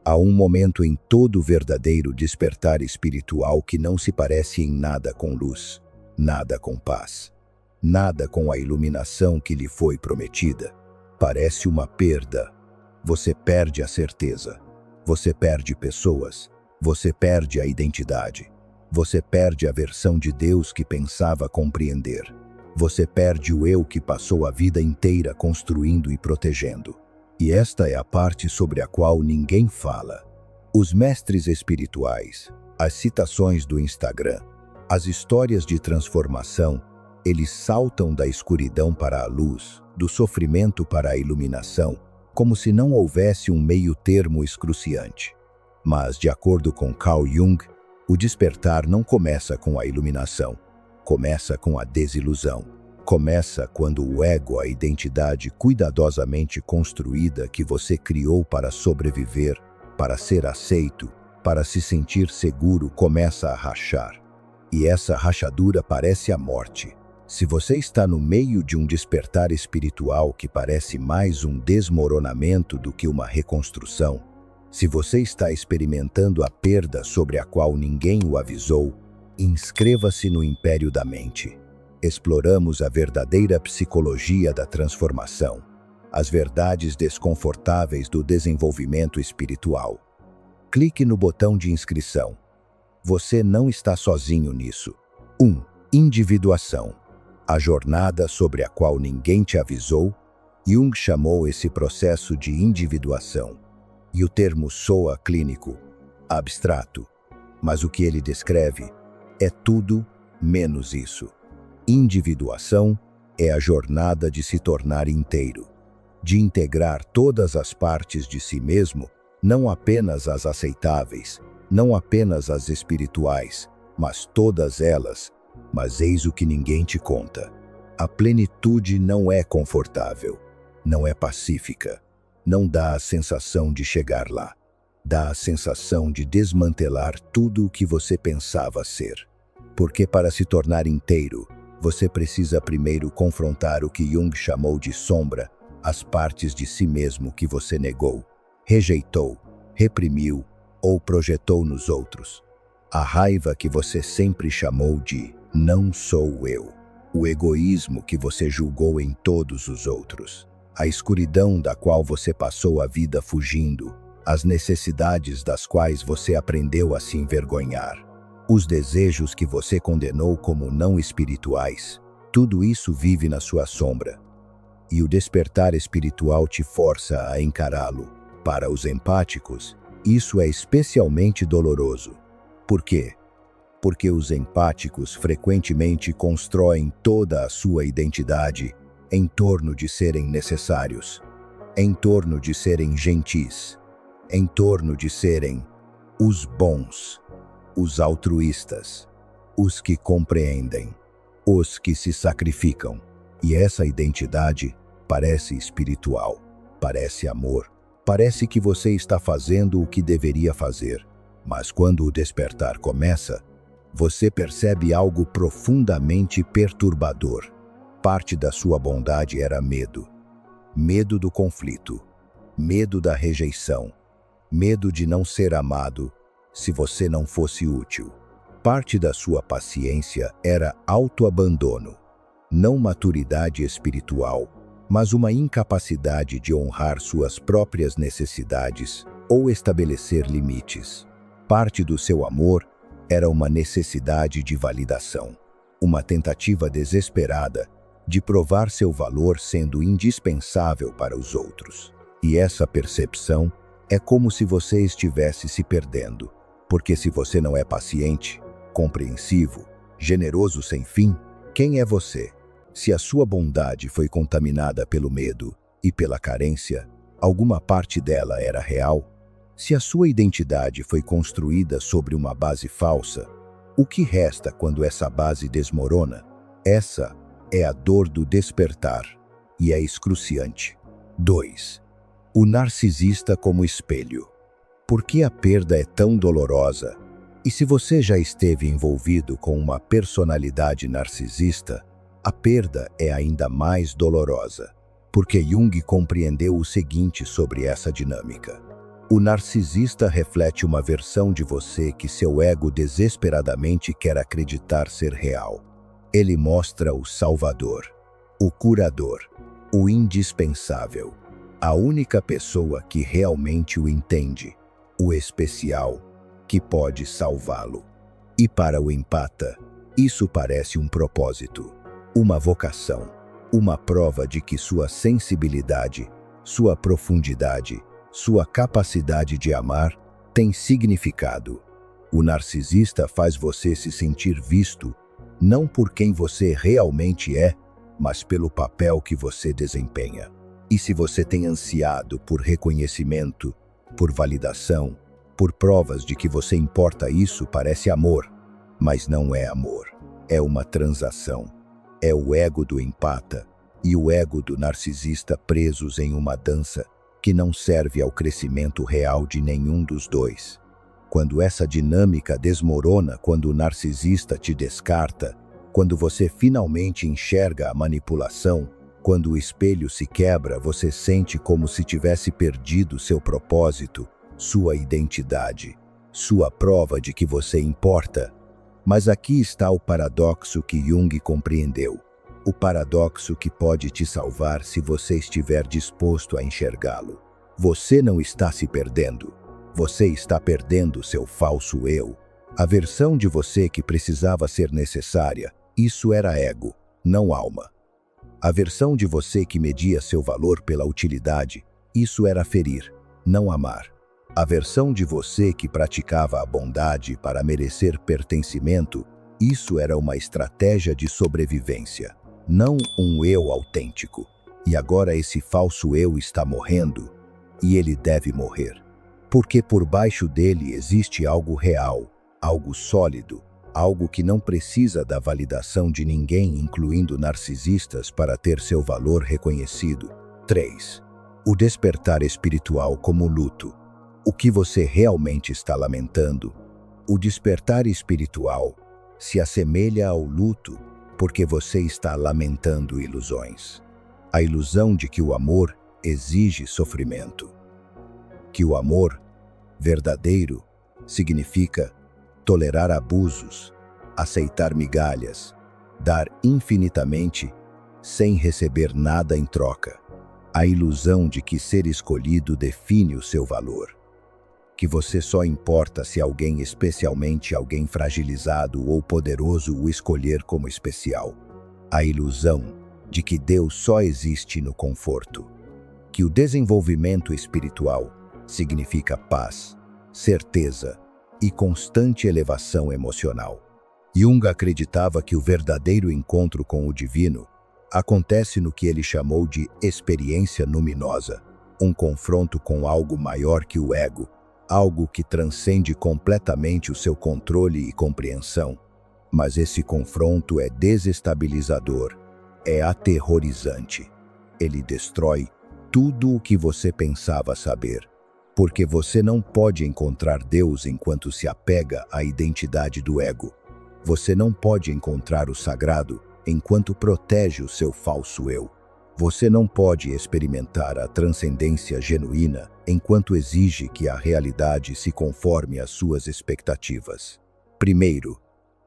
Há um momento em todo verdadeiro despertar espiritual que não se parece em nada com luz, nada com paz, nada com a iluminação que lhe foi prometida. Parece uma perda. Você perde a certeza. Você perde pessoas. Você perde a identidade. Você perde a versão de Deus que pensava compreender. Você perde o eu que passou a vida inteira construindo e protegendo. E esta é a parte sobre a qual ninguém fala. Os mestres espirituais, as citações do Instagram, as histórias de transformação, eles saltam da escuridão para a luz, do sofrimento para a iluminação, como se não houvesse um meio-termo excruciante. Mas, de acordo com Carl Jung, o despertar não começa com a iluminação, começa com a desilusão. Começa quando o ego, a identidade cuidadosamente construída que você criou para sobreviver, para ser aceito, para se sentir seguro, começa a rachar. E essa rachadura parece a morte. Se você está no meio de um despertar espiritual que parece mais um desmoronamento do que uma reconstrução, se você está experimentando a perda sobre a qual ninguém o avisou, inscreva-se no Império da Mente. Exploramos a verdadeira psicologia da transformação, as verdades desconfortáveis do desenvolvimento espiritual. Clique no botão de inscrição. Você não está sozinho nisso. 1. Individuação. A jornada sobre a qual ninguém te avisou. Jung chamou esse processo de individuação. E o termo soa clínico, abstrato. Mas o que ele descreve é tudo menos isso. Individuação é a jornada de se tornar inteiro, de integrar todas as partes de si mesmo, não apenas as aceitáveis, não apenas as espirituais, mas todas elas. Mas eis o que ninguém te conta. A plenitude não é confortável, não é pacífica, não dá a sensação de chegar lá. Dá a sensação de desmantelar tudo o que você pensava ser. Porque para se tornar inteiro, você precisa primeiro confrontar o que Jung chamou de sombra, as partes de si mesmo que você negou, rejeitou, reprimiu ou projetou nos outros. A raiva que você sempre chamou de não sou eu. O egoísmo que você julgou em todos os outros. A escuridão da qual você passou a vida fugindo. As necessidades das quais você aprendeu a se envergonhar. Os desejos que você condenou como não espirituais, tudo isso vive na sua sombra. E o despertar espiritual te força a encará-lo. Para os empáticos, isso é especialmente doloroso. Por quê? Porque os empáticos frequentemente constroem toda a sua identidade em torno de serem necessários, em torno de serem gentis, em torno de serem os bons, os altruístas, os que compreendem, os que se sacrificam. E essa identidade parece espiritual, parece amor, parece que você está fazendo o que deveria fazer. Mas quando o despertar começa, você percebe algo profundamente perturbador. Parte da sua bondade era medo. Medo do conflito, medo da rejeição, medo de não ser amado se você não fosse útil. Parte da sua paciência era autoabandono, não maturidade espiritual, mas uma incapacidade de honrar suas próprias necessidades ou estabelecer limites. Parte do seu amor era uma necessidade de validação, uma tentativa desesperada de provar seu valor sendo indispensável para os outros. E essa percepção é como se você estivesse se perdendo, porque se você não é paciente, compreensivo, generoso sem fim, quem é você? Se a sua bondade foi contaminada pelo medo e pela carência, alguma parte dela era real? Se a sua identidade foi construída sobre uma base falsa, o que resta quando essa base desmorona? Essa é a dor do despertar e é excruciante. 2. O narcisista como espelho. Por que a perda é tão dolorosa? E se você já esteve envolvido com uma personalidade narcisista, a perda é ainda mais dolorosa, porque Jung compreendeu o seguinte sobre essa dinâmica. O narcisista reflete uma versão de você que seu ego desesperadamente quer acreditar ser real. Ele mostra o salvador, o curador, o indispensável, a única pessoa que realmente o entende, o especial, que pode salvá-lo. E para o empata, isso parece um propósito, uma vocação, uma prova de que sua sensibilidade, sua profundidade, sua capacidade de amar tem significado. O narcisista faz você se sentir visto, não por quem você realmente é, mas pelo papel que você desempenha. E se você tem ansiado por reconhecimento, por validação, por provas de que você importa, isso parece amor, mas não é amor. É uma transação. É o ego do empata e o ego do narcisista presos em uma dança que não serve ao crescimento real de nenhum dos dois. Quando essa dinâmica desmorona, quando o narcisista te descarta, quando você finalmente enxerga a manipulação, quando o espelho se quebra, você sente como se tivesse perdido seu propósito, sua identidade, sua prova de que você importa. Mas aqui está o paradoxo que Jung compreendeu. O paradoxo que pode te salvar se você estiver disposto a enxergá-lo. Você não está se perdendo. Você está perdendo seu falso eu. A versão de você que precisava ser necessária. Isso era ego, não alma. A versão de você que media seu valor pela utilidade. Isso era ferir, não amar. A versão de você que praticava a bondade para merecer pertencimento. Isso era uma estratégia de sobrevivência, não um eu autêntico. E agora esse falso eu está morrendo, e ele deve morrer. Porque por baixo dele existe algo real, algo sólido, algo que não precisa da validação de ninguém, incluindo narcisistas, para ter seu valor reconhecido. 3. O despertar espiritual como luto. O que você realmente está lamentando? O despertar espiritual se assemelha ao luto porque você está lamentando ilusões. A ilusão de que o amor exige sofrimento. Que o amor verdadeiro significa tolerar abusos, aceitar migalhas, dar infinitamente sem receber nada em troca. A ilusão de que ser escolhido define o seu valor. Que você só importa se alguém, especialmente alguém fragilizado ou poderoso, o escolher como especial. A ilusão de que Deus só existe no conforto. Que o desenvolvimento espiritual significa paz, certeza e constante elevação emocional. Jung acreditava que o verdadeiro encontro com o divino acontece no que ele chamou de experiência luminosa, um confronto com algo maior que o ego, algo que transcende completamente o seu controle e compreensão. Mas esse confronto é desestabilizador, é aterrorizante. Ele destrói tudo o que você pensava saber, porque você não pode encontrar Deus enquanto se apega à identidade do ego. Você não pode encontrar o sagrado enquanto protege o seu falso eu. Você não pode experimentar a transcendência genuína enquanto exige que a realidade se conforme às suas expectativas. Primeiro,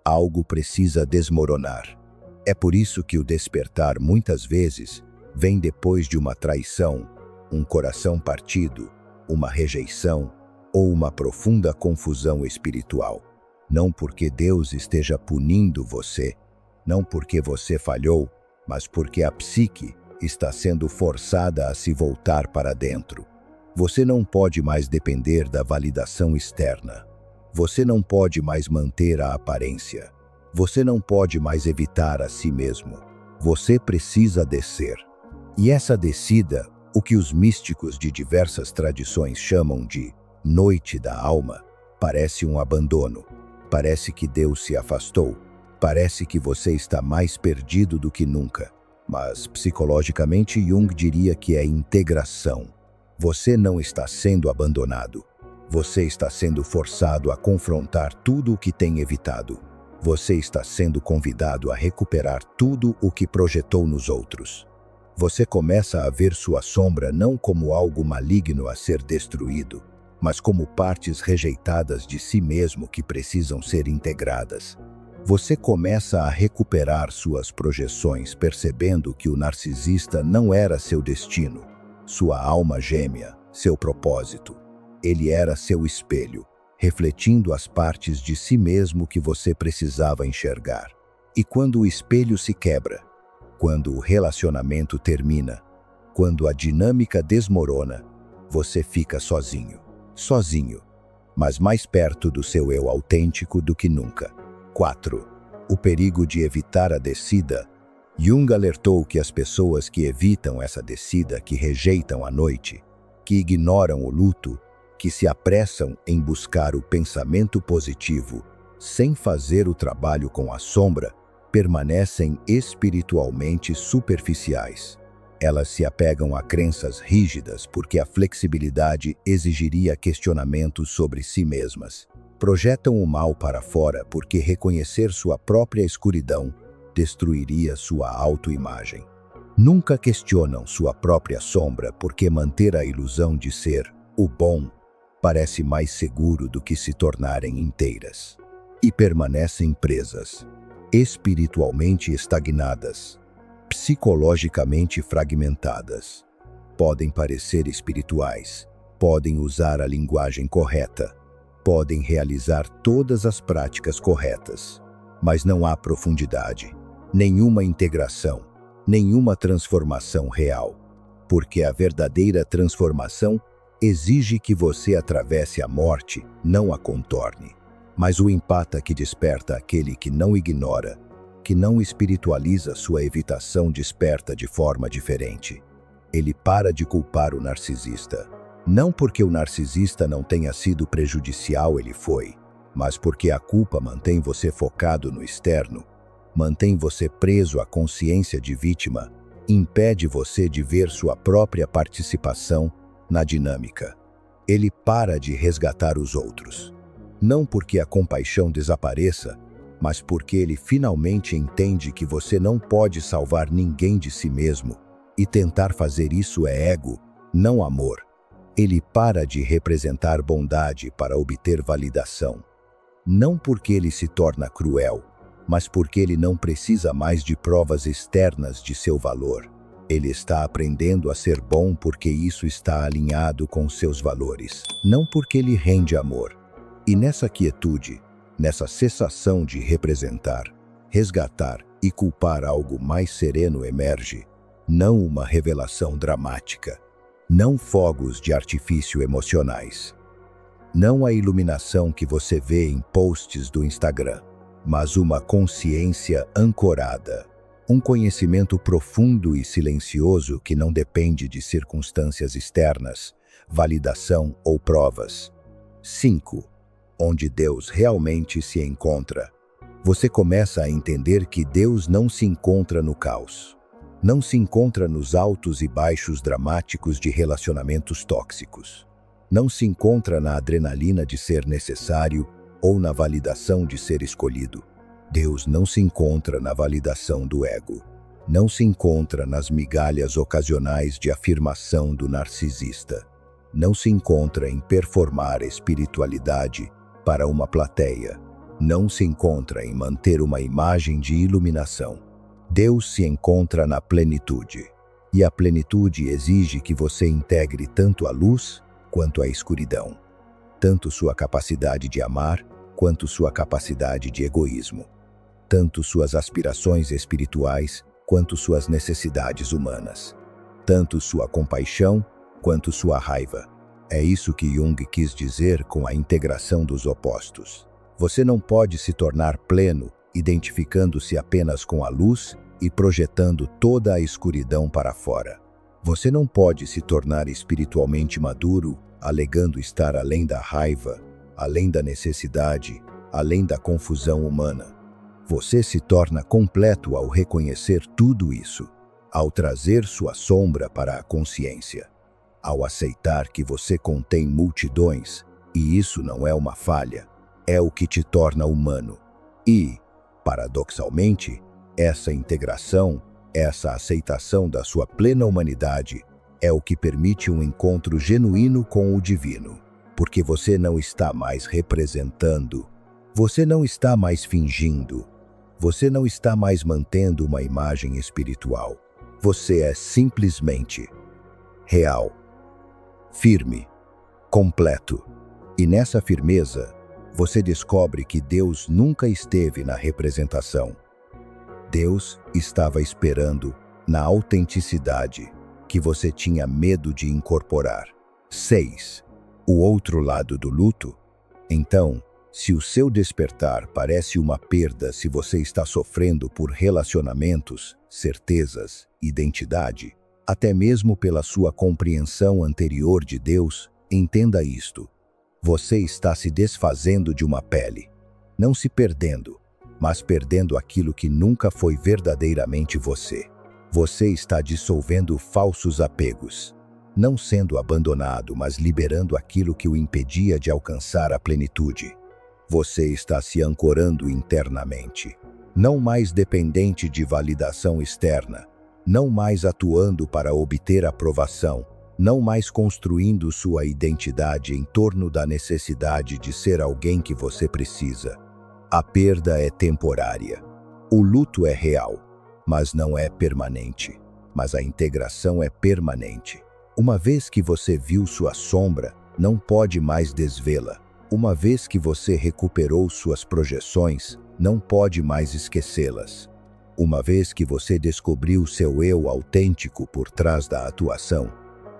algo precisa desmoronar. É por isso que o despertar muitas vezes vem depois de uma traição, um coração partido, uma rejeição ou uma profunda confusão espiritual. Não porque Deus esteja punindo você, não porque você falhou, mas porque a psique está sendo forçada a se voltar para dentro. Você não pode mais depender da validação externa. Você não pode mais manter a aparência. Você não pode mais evitar a si mesmo. Você precisa descer. E essa descida, o que os místicos de diversas tradições chamam de noite da alma, parece um abandono. Parece que Deus se afastou. Parece que você está mais perdido do que nunca. Mas, psicologicamente, Jung diria que é integração. Você não está sendo abandonado. Você está sendo forçado a confrontar tudo o que tem evitado. Você está sendo convidado a recuperar tudo o que projetou nos outros. Você começa a ver sua sombra não como algo maligno a ser destruído, mas como partes rejeitadas de si mesmo que precisam ser integradas. Você começa a recuperar suas projeções, percebendo que o narcisista não era seu destino, sua alma gêmea, seu propósito. Ele era seu espelho, refletindo as partes de si mesmo que você precisava enxergar. E quando o espelho se quebra, quando o relacionamento termina, quando a dinâmica desmorona, você fica sozinho. Sozinho, mas mais perto do seu eu autêntico do que nunca. 4. O perigo de evitar a descida. Jung alertou que as pessoas que evitam essa descida, que rejeitam a noite, que ignoram o luto, que se apressam em buscar o pensamento positivo, sem fazer o trabalho com a sombra, permanecem espiritualmente superficiais. Elas se apegam a crenças rígidas porque a flexibilidade exigiria questionamentos sobre si mesmas. Projetam o mal para fora porque reconhecer sua própria escuridão destruiria sua autoimagem. Nunca questionam sua própria sombra porque manter a ilusão de ser o bom parece mais seguro do que se tornarem inteiras. E permanecem presas, espiritualmente estagnadas, psicologicamente fragmentadas. Podem parecer espirituais, podem usar a linguagem correta, podem realizar todas as práticas corretas, mas não há profundidade, nenhuma integração, nenhuma transformação real, porque a verdadeira transformação exige que você atravesse a morte, não a contorne. Mas o empata que desperta aquele que não ignora, que não espiritualiza sua evitação desperta de forma diferente. Ele para de culpar o narcisista. Não porque o narcisista não tenha sido prejudicial, ele foi, mas porque a culpa mantém você focado no externo, mantém você preso à consciência de vítima, impede você de ver sua própria participação na dinâmica. Ele para de resgatar os outros. Não porque a compaixão desapareça, mas porque ele finalmente entende que você não pode salvar ninguém de si mesmo, e tentar fazer isso é ego, não amor. Ele para de representar bondade para obter validação. Não porque ele se torna cruel, mas porque ele não precisa mais de provas externas de seu valor. Ele está aprendendo a ser bom porque isso está alinhado com seus valores, não porque ele rende amor. E nessa quietude, nessa cessação de representar, resgatar e culpar algo mais sereno emerge, não uma revelação dramática, não fogos de artifício emocionais, não a iluminação que você vê em posts do Instagram, mas uma consciência ancorada, um conhecimento profundo e silencioso que não depende de circunstâncias externas, validação ou provas. 5. Onde Deus realmente se encontra. Você começa a entender que Deus não se encontra no caos. Não se encontra nos altos e baixos dramáticos de relacionamentos tóxicos. Não se encontra na adrenalina de ser necessário ou na validação de ser escolhido. Deus não se encontra na validação do ego. Não se encontra nas migalhas ocasionais de afirmação do narcisista. Não se encontra em performar espiritualidade para uma plateia. Não se encontra em manter uma imagem de iluminação. Deus se encontra na plenitude. E a plenitude exige que você integre tanto a luz quanto a escuridão. Tanto sua capacidade de amar quanto sua capacidade de egoísmo. Tanto suas aspirações espirituais quanto suas necessidades humanas. Tanto sua compaixão quanto sua raiva. É isso que Jung quis dizer com a integração dos opostos. Você não pode se tornar pleno identificando-se apenas com a luz e projetando toda a escuridão para fora. Você não pode se tornar espiritualmente maduro alegando estar além da raiva, além da necessidade, além da confusão humana. Você se torna completo ao reconhecer tudo isso, ao trazer sua sombra para a consciência, ao aceitar que você contém multidões, e isso não é uma falha, é o que te torna humano. E, paradoxalmente, essa integração, essa aceitação da sua plena humanidade, é o que permite um encontro genuíno com o divino. porque você não está mais representando, você não está mais fingindo, você não está mais mantendo uma imagem espiritual. Você é simplesmente real, firme, completo. E nessa firmeza, você descobre que Deus nunca esteve na representação. Deus estava esperando na autenticidade que você tinha medo de incorporar. 6. O outro lado do luto. Então, se o seu despertar parece uma perda se você está sofrendo por relacionamentos, certezas, identidade, até mesmo pela sua compreensão anterior de Deus, entenda isto. Você está se desfazendo de uma pele, não se perdendo, mas perdendo aquilo que nunca foi verdadeiramente você. Você está dissolvendo falsos apegos, não sendo abandonado, mas liberando aquilo que o impedia de alcançar a plenitude. Você está se ancorando internamente, não mais dependente de validação externa, não mais atuando para obter aprovação, não mais construindo sua identidade em torno da necessidade de ser alguém que você precisa. A perda é temporária. O luto é real, mas não é permanente. Mas a integração é permanente. Uma vez que você viu sua sombra, não pode mais desvê-la. Uma vez que você recuperou suas projeções, não pode mais esquecê-las. Uma vez que você descobriu seu eu autêntico por trás da atuação,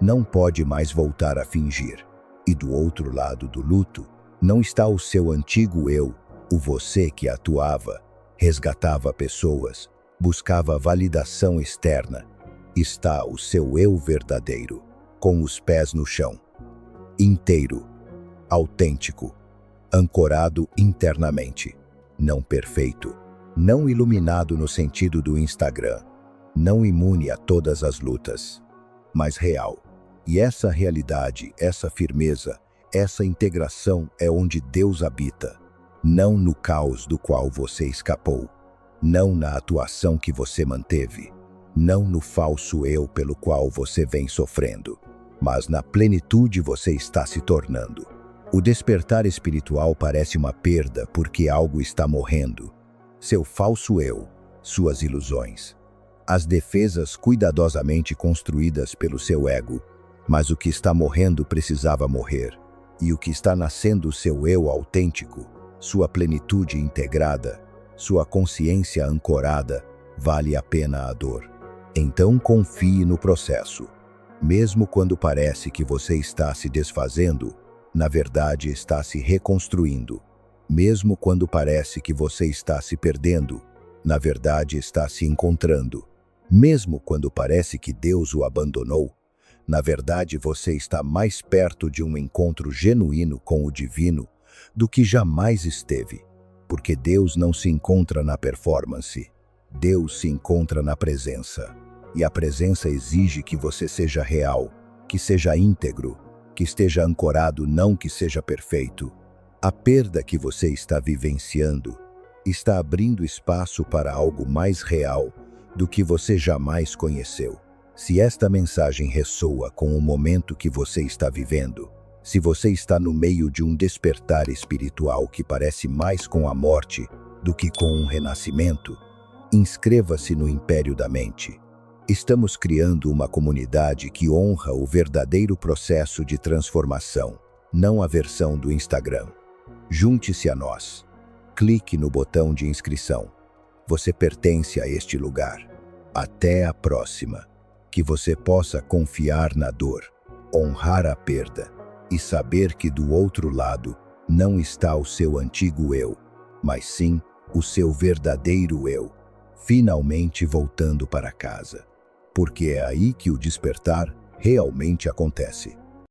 não pode mais voltar a fingir. E do outro lado do luto, não está o seu antigo eu, o você que atuava, resgatava pessoas, buscava validação externa. Está o seu eu verdadeiro, com os pés no chão, inteiro, autêntico, ancorado internamente, não perfeito, não iluminado no sentido do Instagram, não imune a todas as lutas, mas real. E essa realidade, essa firmeza, essa integração é onde Deus habita, não no caos do qual você escapou, não na atuação que você manteve, não no falso eu pelo qual você vem sofrendo, mas na plenitude você está se tornando. O despertar espiritual parece uma perda porque algo está morrendo. Seu falso eu, suas ilusões, as defesas cuidadosamente construídas pelo seu ego, mas o que está morrendo precisava morrer, e o que está nascendo seu eu autêntico, sua plenitude integrada, sua consciência ancorada, vale a pena a dor. Então confie no processo. Mesmo quando parece que você está se desfazendo, na verdade está se reconstruindo. Mesmo quando parece que você está se perdendo, na verdade está se encontrando. Mesmo quando parece que Deus o abandonou, na verdade você está mais perto de um encontro genuíno com o divino do que jamais esteve. Porque Deus não se encontra na performance, Deus se encontra na presença. E a presença exige que você seja real, que seja íntegro, que esteja ancorado, não que seja perfeito. A perda que você está vivenciando está abrindo espaço para algo mais real do que você jamais conheceu. Se esta mensagem ressoa com o momento que você está vivendo, se você está no meio de um despertar espiritual que parece mais com a morte do que com um renascimento, inscreva-se no Império da Mente. Estamos criando uma comunidade que honra o verdadeiro processo de transformação, não a versão do Instagram. Junte-se a nós. Clique no botão de inscrição. Você pertence a este lugar. Até a próxima. Que você possa confiar na dor, honrar a perda e saber que do outro lado não está o seu antigo eu, mas sim o seu verdadeiro eu, finalmente voltando para casa. Porque é aí que o despertar realmente acontece.